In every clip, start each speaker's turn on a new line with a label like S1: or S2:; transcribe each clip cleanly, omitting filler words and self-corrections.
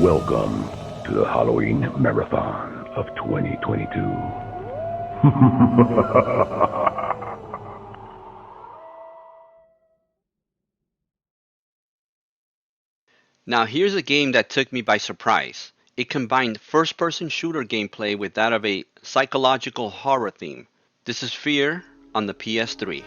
S1: Welcome to the Halloween Marathon of 2022.
S2: Now here's a game that took me by surprise. It combined first-person shooter gameplay with that of a psychological horror theme. This is F.E.A.R. on the PS3.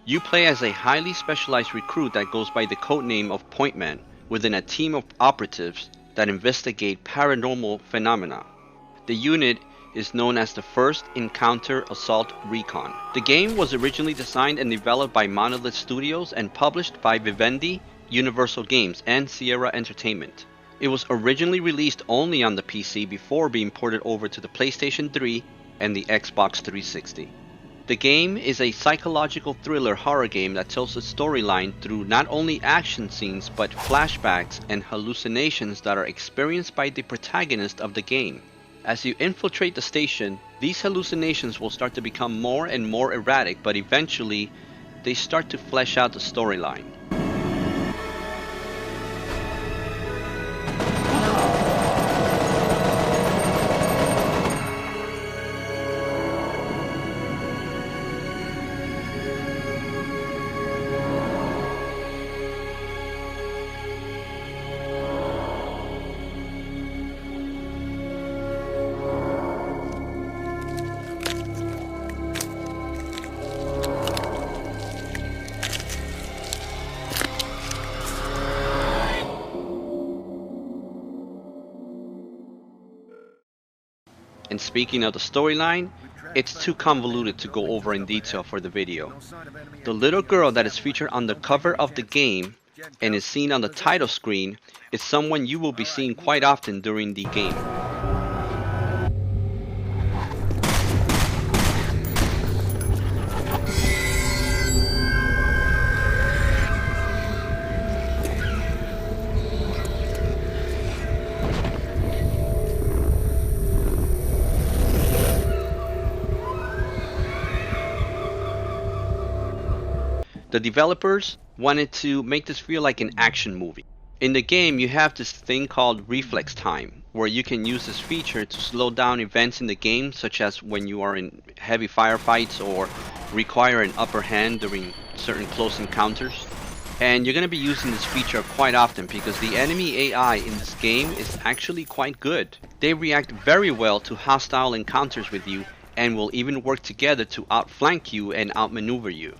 S2: You play as a highly specialized recruit that goes by the codename of Point Man within a team of operatives that investigate paranormal phenomena. The unit is known as the First Encounter Assault Recon. The game was originally designed and developed by Monolith Studios and published by Vivendi, Universal Games, and Sierra Entertainment. It was originally released only on the PC before being ported over to the PlayStation 3 and the Xbox 360. The game is a psychological thriller horror game that tells a storyline through not only action scenes but flashbacks and hallucinations that are experienced by the protagonist of the game. As you infiltrate the station, these hallucinations will start to become more and more erratic, but eventually they start to flesh out the storyline. And speaking of the storyline, it's too convoluted to go over in detail for the video. The little girl that is featured on the cover of the game and is seen on the title screen is someone you will be seeing quite often during the game. The developers wanted to make this feel like an action movie. In the game, you have this thing called reflex time, where you can use this feature to slow down events in the game, such as when you are in heavy firefights or require an upper hand during certain close encounters. And you're going to be using this feature quite often because the enemy AI in this game is actually quite good. They react very well to hostile encounters with you and will even work together to outflank you and outmaneuver you.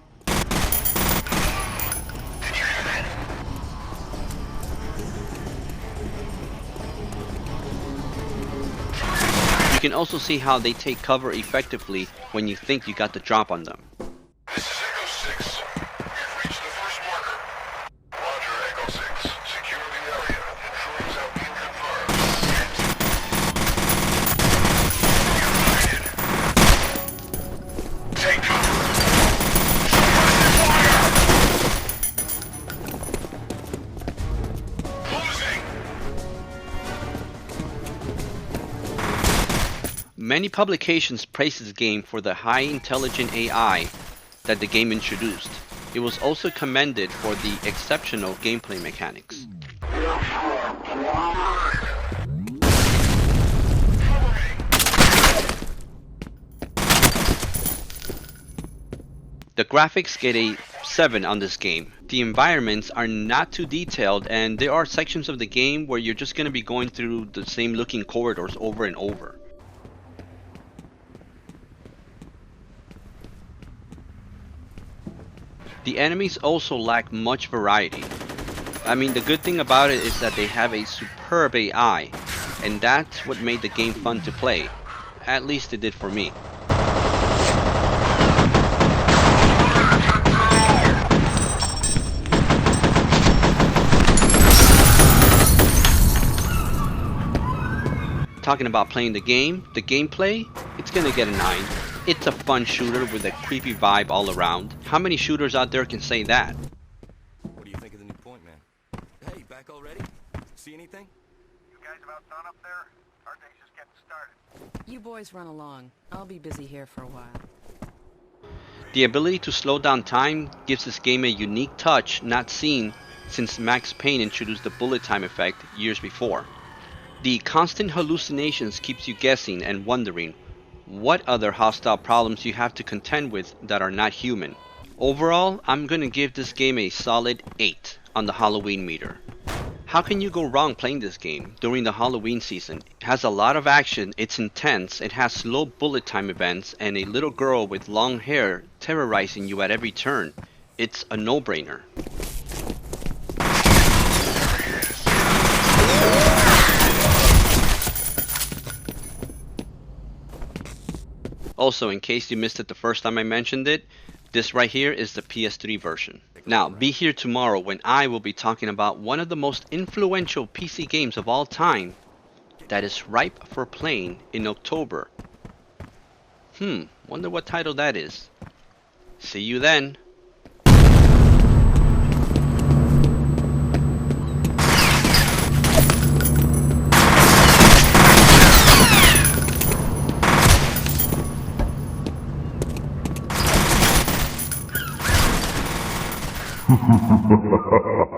S2: You can also see how they take cover effectively when you think you got the drop on them.
S3: This is Echo 6. We've reached the first marker. Roger, Echo 6. Secure the area. Intrusions have been confirmed. Take cover. Losing.
S2: Many publications praise this game for the high intelligent AI that the game introduced. It was also commended for the exceptional gameplay mechanics. The graphics get a 7 on this game. The environments are not too detailed and there are sections of the game where you're just going to be going through the same looking corridors over and over. The enemies also lack much variety. I mean, the good thing about it is that they have a superb AI, and that's what made the game fun to play. At least it did for me. talking about playing the game, the gameplay, it's gonna get a 9. It's a fun shooter with a creepy vibe all around. How many shooters out there can say that?
S4: What do you think of the new point, man? Hey, back already? See anything?
S3: You guys about done up there? Our day's just getting started.
S5: You boys run along. I'll be busy here for a while.
S2: The ability to slow down time gives this game a unique touch not seen since Max Payne introduced the bullet time effect years before. The constant hallucinations keeps you guessing and wondering what other hostile problems you have to contend with that are not human. Overall, I'm gonna give this game a solid 8 on the Halloween meter. How can you go wrong playing this game during the Halloween season? It has a lot of action, it's intense, it has slow bullet time events, and a little girl with long hair terrorizing you at every turn. It's a no-brainer. Also, in case you missed it the first time I mentioned it, this right here is the PS3 version. Now, be here tomorrow when I will be talking about one of the most influential PC games of all time that is ripe for playing in October. Wonder what title that is. See you then.
S1: Ha ha ha ha ha.